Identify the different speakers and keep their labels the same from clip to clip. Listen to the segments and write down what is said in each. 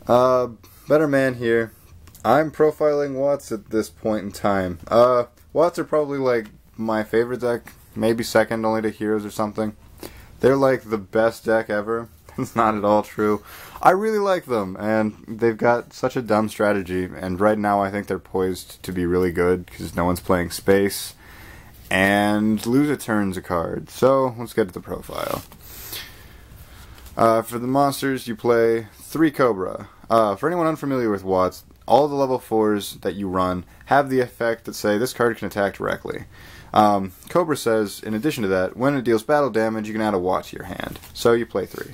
Speaker 1: Better man here. I'm profiling Watts at this point in time. Watts are probably like my favorite deck, maybe second only to Heroes or something. They're like the best deck ever. It's not at all true. I really like them, and they've got such a dumb strategy, and right now I think they're poised to be really good because no one's playing Space, and lose a turn's a card. So, let's get to the profile. For the monsters, you play 3 Cobra. For anyone unfamiliar with Watts, all the level 4s that you run have the effect that say this card can attack directly. Cobra says, in addition to that, when it deals battle damage, you can add a Watt to your hand. So you play 3.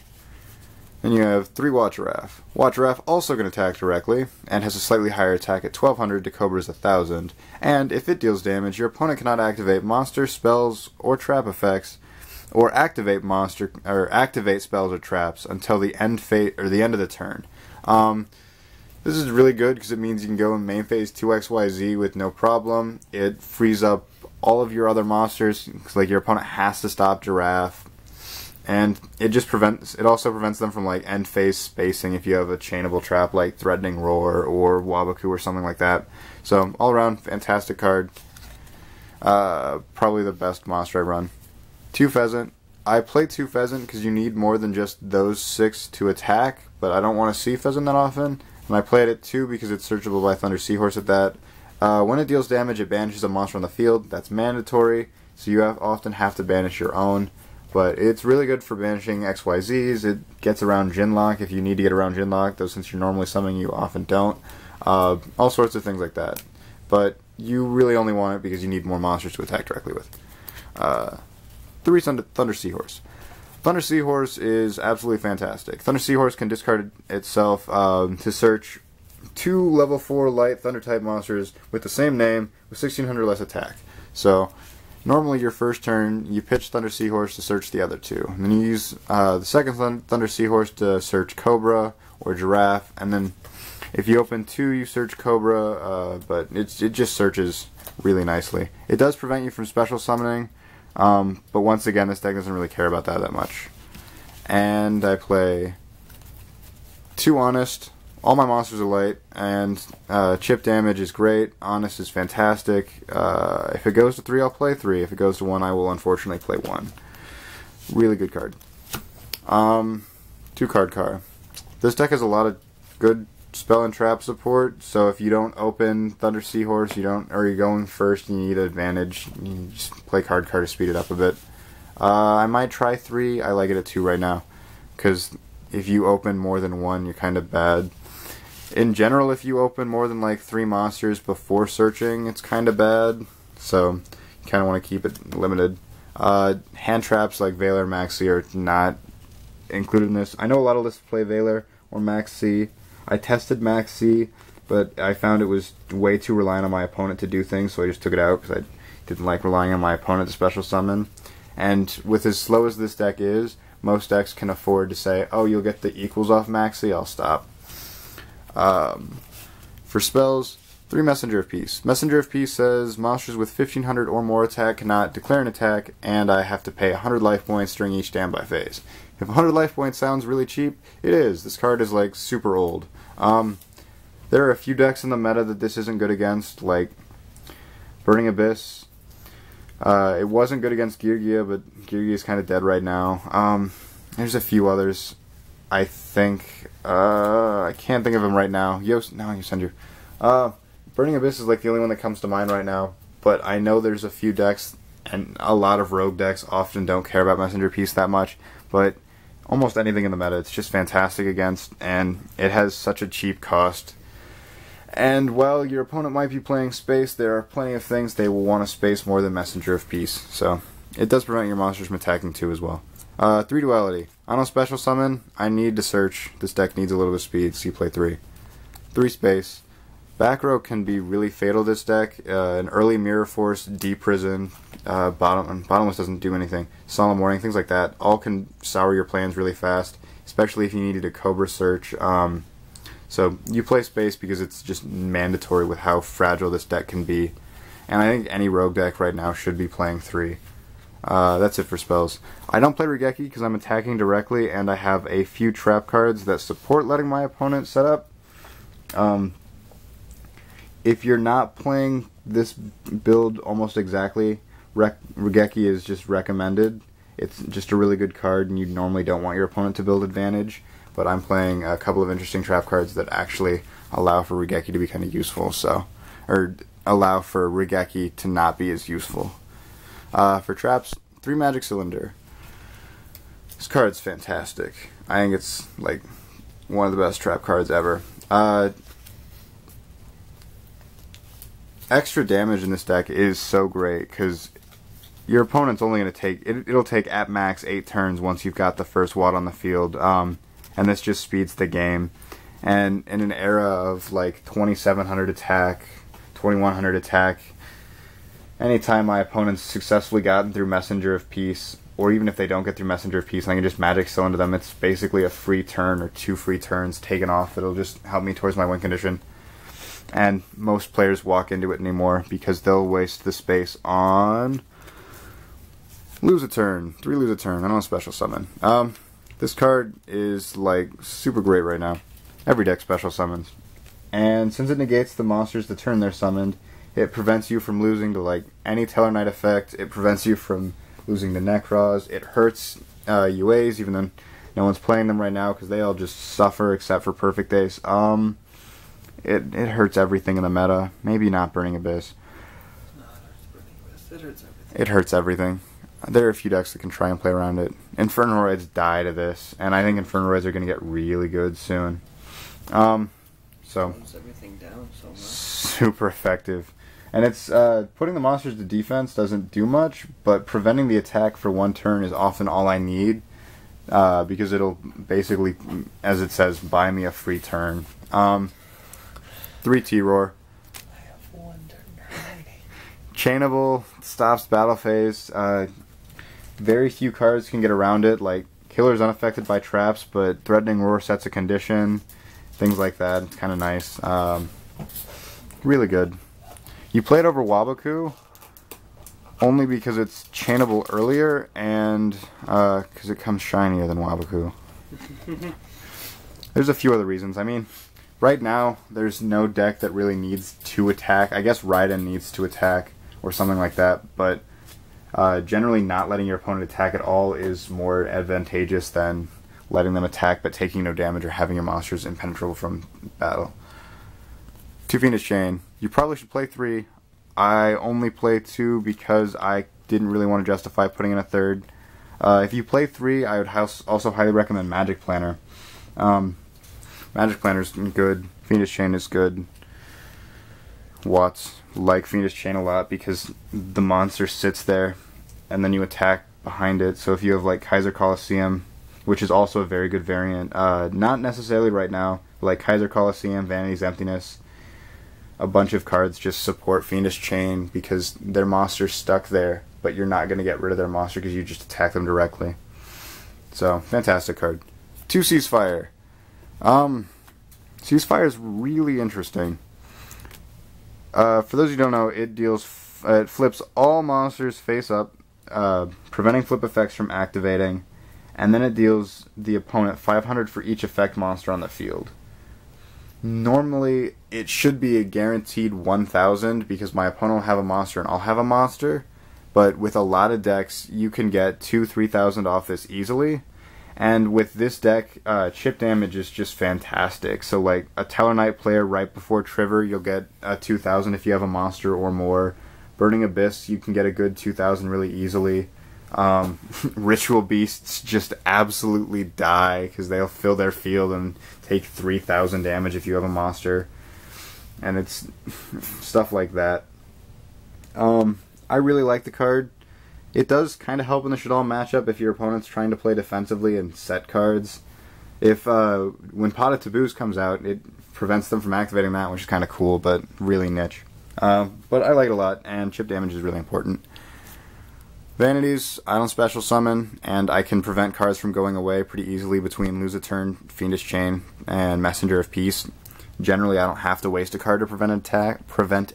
Speaker 1: Then you have 3 Wattgiraffe. Wattgiraffe also can attack directly, and has a slightly higher attack at 1200 to Cobra's 1000. And if it deals damage, your opponent cannot activate monster, spells, or trap effects, or activate spells or traps until the end of the turn. This is really good because it means you can go in main phase 2XYZ with no problem. It frees up all of your other monsters, like your opponent has to stop Giraffe, and it also prevents them from like end phase spacing if you have a chainable trap like Threatening Roar or Wabaku or something like that. So all around fantastic card. Probably the best monster I run. 2 Pheasant. I play 2 Pheasant because you need more than just those 6 to attack, but I don't want to see Pheasant that often. And I play it at 2 because it's searchable by Thunder Seahorse at that. When it deals damage, it banishes a monster on the field. That's mandatory, so you often have to banish your own. But it's really good for banishing XYZs. It gets around Jinlock if you need to get around Jinlock, though since you're normally summoning, you often don't. All sorts of things like that. But you really only want it because you need more monsters to attack directly with. 3 Thunder Seahorse. Thunder Seahorse is absolutely fantastic. Thunder Seahorse can discard itself to search 2 level 4 light Thunder type monsters with the same name with 1600 less attack. So normally your first turn you pitch Thunder Seahorse to search the other 2. And then you use the second Thunder Seahorse to search Cobra or Giraffe, and then if you open 2 you search Cobra, but it just searches really nicely. It does prevent you from special summoning, but once again this deck doesn't really care about that much. And I play 2 Honest. All my monsters are light, and chip damage is great. Honest is fantastic. If it goes to 3, I'll play 3. If it goes to 1, I will unfortunately play 1. Really good card. 2 Cardcar. This deck has a lot of good spell and trap support, so if you don't open Thunder Seahorse, or you're going first and you need an advantage, you just play Cardcar to speed it up a bit. I might try 3. I like it at 2 right now, because if you open more than 1, you're kind of bad. In general, if you open more than like 3 monsters before searching, it's kind of bad, so you kind of want to keep it limited. Hand traps like Veiler, Maxi are not included in this. I know a lot of lists play Veiler or Maxi. I tested Maxi, but I found it was way too reliant on my opponent to do things, so I just took it out because I didn't like relying on my opponent to special summon. And with as slow as this deck is, most decks can afford to say, oh, you'll get the equals off Maxi, I'll stop. For spells, 3 Messenger of Peace. Messenger of Peace says monsters with 1500 or more attack cannot declare an attack, and I have to pay 100 life points during each standby phase. If 100 life points sounds really cheap, it is. This card is like super old. There are a few decks in the meta that this isn't good against, like Burning Abyss. It wasn't good against Gagaga, but Gagaga is kind of dead right now. There's a few others. I think, I can't think of them right now. Burning Abyss is like the only one that comes to mind right now, but I know there's a few decks, and a lot of rogue decks often don't care about Messenger Piece that much, but almost anything in the meta it's just fantastic against, and it has such a cheap cost. And while your opponent might be playing Space, there are plenty of things they will want to space more than Messenger of Peace, so it does prevent your monsters from attacking too as well. 3 Duality. I don't special summon, I need to search. This deck needs a little bit of speed, so you play 3. 3 Space. Back row can be really fatal to this deck. An early Mirror Force, D-Prison, Bottomless doesn't do anything. Solemn Warning, things like that, all can sour your plans really fast, especially if you needed a Cobra search. So you play Space because it's just mandatory with how fragile this deck can be. And I think any rogue deck right now should be playing 3. That's it for spells. I don't play Raigeki because I'm attacking directly, and I have a few trap cards that support letting my opponent set up. If you're not playing this build almost exactly, Raigeki is just recommended. It's just a really good card, and you normally don't want your opponent to build advantage. But I'm playing a couple of interesting trap cards that actually allow for Raigeki to be kind of useful, or allow for Raigeki to not be as useful. For traps, 3 Magic Cylinder. This card's fantastic. I think it's like one of the best trap cards ever. Extra damage in this deck is so great because your opponent's only going to take it'll take at max 8 turns once you've got the first Watt on the field, and this just speeds the game. And in an era of like 2700 attack, 2100 attack, anytime my opponent's successfully gotten through Messenger of Peace, or even if they don't get through Messenger of Peace and I can just Magic Cylinder them, it's basically a free turn or 2 free turns taken off. It'll just help me towards my win condition. And most players walk into it anymore because they'll waste the space on lose a turn, 3 lose a turn. I don't special summon. This card is like super great right now. Every deck special summons, and since it negates the monsters the turn they're summoned, it prevents you from losing to like any Tellarknight effect. It prevents you from losing to Necros. It hurts UAs, even though no one's playing them right now because they all just suffer except for Perfect Ace. It hurts everything in the meta. Maybe not Burning Abyss.
Speaker 2: No, it hurts everything.
Speaker 1: It hurts everything. There are a few decks that can try and play around it. Infernoroids die to this, and I think Infernoroids are going to get really good soon. So
Speaker 2: slows everything down so much.
Speaker 1: Super effective. And it's putting the monsters to defense doesn't do much, but preventing the attack for 1 turn is often all I need, because it'll basically, as it says, buy me a free turn. 3 T-Roar.
Speaker 2: I have 1 turn remaining.
Speaker 1: Chainable, stops battle phase. Very few cards can get around it, like Killer's unaffected by traps, but Threatening Roar sets a condition. Things like that. It's kind of nice. Really good. You play it over Waboku only because it's chainable earlier and because it comes shinier than Waboku. There's a few other reasons. I mean, right now there's no deck that really needs to attack. I guess Raiden needs to attack or something like that, but generally not letting your opponent attack at all is more advantageous than letting them attack but taking no damage or having your monsters impenetrable from battle. 2 Fiendish Chain. You probably should play 3. I only play 2 because I didn't really want to justify putting in a 3rd. If you play 3, I would also highly recommend Magic Planner. Magic Planner's good. Fiendish Chain is good. Watts like Fiendish Chain a lot because the monster sits there and then you attack behind it. So if you have like Kaiser Coliseum, which is also a very good variant, not necessarily right now, like Kaiser Coliseum, Vanity's Emptiness, a bunch of cards just support Fiendish Chain because their monster's stuck there, but you're not going to get rid of their monster because you just attack them directly. So, fantastic card. 2 Ceasefire. Ceasefire is really interesting. For those who don't know, it flips all monsters face up, preventing flip effects from activating, and then it deals the opponent 500 for each effect monster on the field. Normally, it should be a guaranteed 1,000 because my opponent will have a monster and I'll have a monster, but with a lot of decks, you can get 2,000-3,000 off this easily. And with this deck, chip damage is just fantastic. So like a Tellarknight player right before Trigger, you'll get 2,000 if you have a monster or more. Burning Abyss, you can get a good 2,000 really easily. Ritual Beasts just absolutely die because they'll fill their field and take 3,000 damage if you have a monster. And it's stuff like that. I really like the card. It does kind of help in the Shadal matchup if your opponent's trying to play defensively and set cards. If when Pot of Taboos comes out, it prevents them from activating that, which is kind of cool, but really niche. But I like it a lot, and chip damage is really important. Vanities, I don't special summon, and I can prevent cards from going away pretty easily between Lose a Turn, Fiendish Chain, and Messenger of Peace. Generally, I don't have to waste a card to prevent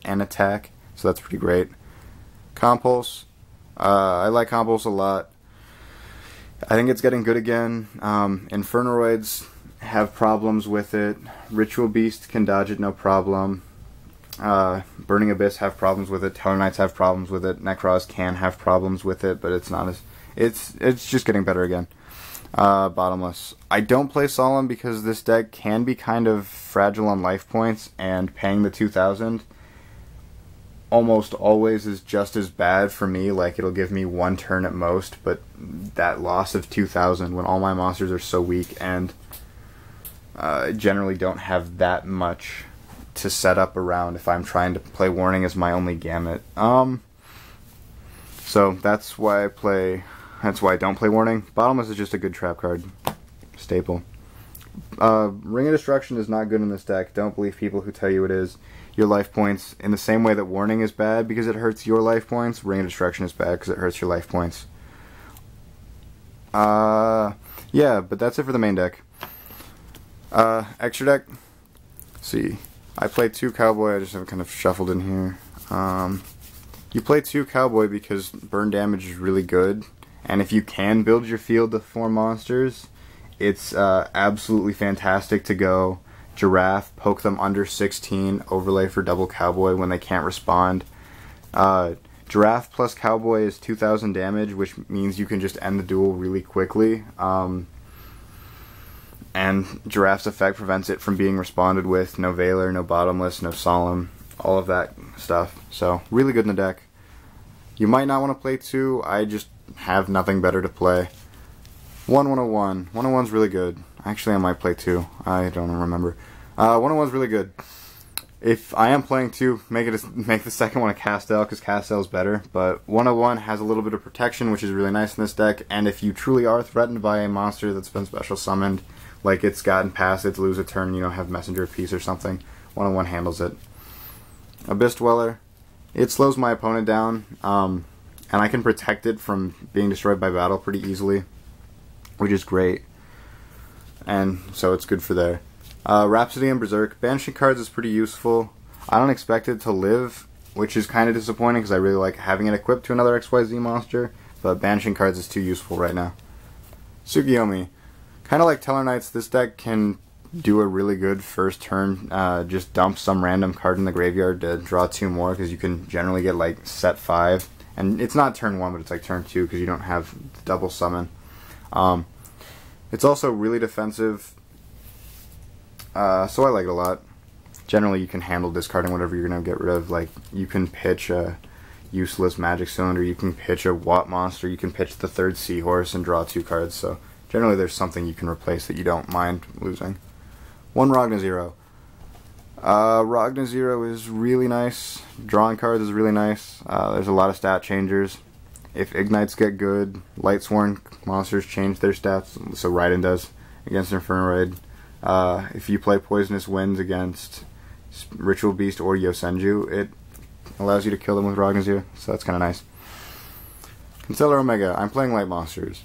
Speaker 1: an attack, so that's pretty great. Compulse. I like combos a lot. I think it's getting good again. Infernoids have problems with it. Ritual Beast can dodge it no problem. Burning Abyss have problems with it. Tellarknights have problems with it. Necros can have problems with it, but it's not as... It's just getting better again. Bottomless. I don't play Solemn because this deck can be kind of fragile on life points, and paying the 2,000 almost always is just as bad for me. Like, it'll give me one turn at most, but that loss of 2,000 when all my monsters are so weak and generally don't have that much to set up around if I'm trying to play Warning as my only gamut. So that's why I don't play Warning. Bottomless is just a good trap card. Staple. Ring of Destruction is not good in this deck. Don't believe people who tell you it is. Your life points, in the same way that Warning is bad because it hurts your life points, Ring of Destruction is bad because it hurts your life points. Yeah, but that's it for the main deck. Extra deck. Let's see. I play 2 Cowboy, I just have it kind of shuffled in here. You play 2 Cowboy because burn damage is really good, and if you can build your field to 4 monsters, it's absolutely fantastic to go Giraffe, poke them under 16, overlay for double Cowboy when they can't respond. Giraffe plus Cowboy is 2,000 damage, which means you can just end the duel really quickly. And Giraffe's effect prevents it from being responded with. No Veiler, no Bottomless, no Solemn, all of that stuff. So, really good in the deck. You might not want to play 2, I just have nothing better to play. 101. 101's really good. Actually, I might play 2. I don't remember. 101's really good. If I am playing 2, make the second one a Castel, because Castel's better. But 101 has a little bit of protection, which is really nice in this deck. And if you truly are threatened by a monster that's been special summoned, like it's gotten past its lose a turn, you know, have Messenger of Peace or something, 101 handles it. Abyss Dweller. It slows my opponent down, and I can protect it from being destroyed by battle pretty easily, which is great. And so it's good for there. Rhapsody and Beserk. Banishing cards is pretty useful. I don't expect it to live, which is kind of disappointing because I really like having it equipped to another XYZ monster, but banishing cards is too useful right now. Tsukuyomi. Kind of like Tellarknights, this deck can do a really good first turn. Just dump some random card in the graveyard to draw 2 more, because you can generally get like set 5. And it's not turn 1, but it's like turn 2 because you don't have double summon. It's also really defensive, so I like it a lot. Generally, you can handle discarding whatever you're going to get rid of. Like, you can pitch a useless Magic Cylinder, you can pitch a Watt monster, you can pitch the 3rd Seahorse and draw 2 cards, so generally there's something you can replace that you don't mind losing. 1 Ragnazero. Ragnazero is really nice. Drawing cards is really nice. There's a lot of stat changers. If Ignites get good, Lightsworn monsters change their stats, so Raiden does against Infernoid. If you play Poisonous Winds against Ritual Beast or Yosenju, it allows you to kill them with Ragnazero, so that's kind of nice. Constellar Omega. I'm playing light monsters.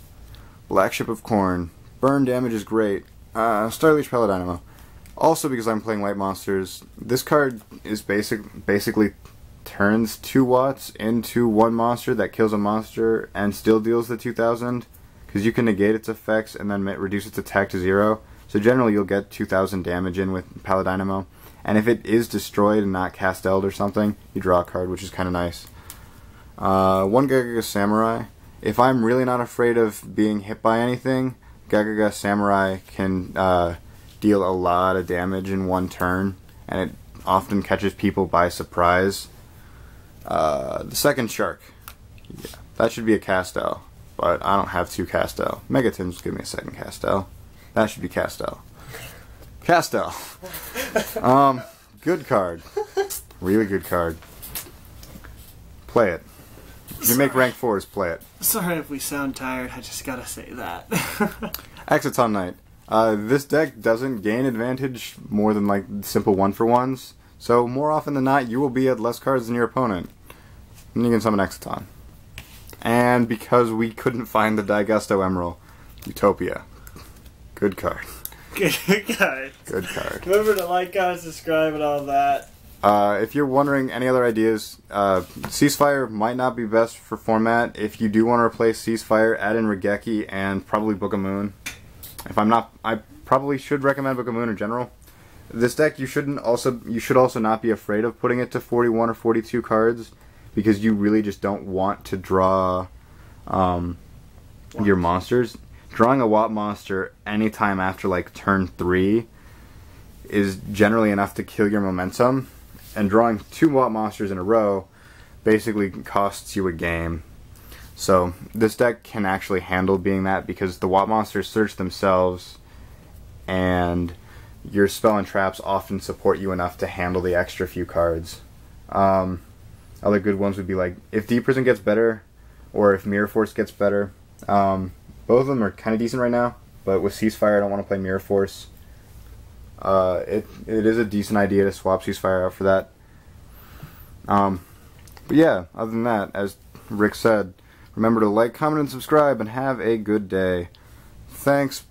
Speaker 1: Blackship of Corn. Burn damage is great. Starliege Paladynamo. Also, because I'm playing light monsters, this card is basically turns 2 watts into 1 monster that kills a monster and still deals the 2,000, because you can negate its effects and then reduce its attack to 0. So generally you'll get 2,000 damage in with Paladynamo, and if it is destroyed and not Casteled or something, you draw a card, which is kind of nice. 1 Gagaga Samurai. If I'm really not afraid of being hit by anything, Gagaga Samurai can deal a lot of damage in 1 turn, and it often catches people by surprise. The 2nd Shark. Yeah, that should be a Castel, but I don't have 2 Castel. Megatins give me a 2nd Castel. That should be Castel. Castel. Good card. Really good card. Play it. If you make rank 4s, play it.
Speaker 2: Sorry if we sound tired, I just gotta say that.
Speaker 1: Exciton Knight. This deck doesn't gain advantage more than like simple 1-for-1s, so more often than not you will be at less cards than your opponent. And you can summon Exciton. And because we couldn't find the Daigusto Emeral, Utopia. Good card.
Speaker 2: Good card.
Speaker 1: Good card.
Speaker 2: Remember to like, comment, subscribe, and all that.
Speaker 1: If you're wondering any other ideas, Ceasefire might not be best for format. If you do want to replace Ceasefire, add in Raigeki and probably Book of Moon. If I'm not, I probably should recommend Book of Moon in general. This deck you should also not be afraid of putting it to 41 or 42 cards, because you really just don't want to draw your monsters. Drawing a Watt monster anytime after like turn 3 is generally enough to kill your momentum, and drawing 2 Watt monsters in a row basically costs you a game. So this deck can actually handle being that, because the Watt monsters search themselves, and your spell and traps often support you enough to handle the extra few cards. Other good ones would be like if Deep Prison gets better, or if Mirror Force gets better. Both of them are kind of decent right now, but with Ceasefire I don't want to play Mirror Force. It is a decent idea to swap Ceasefire out for that. But yeah, other than that, as Rick said, remember to like, comment, and subscribe, and have a good day. Thanks.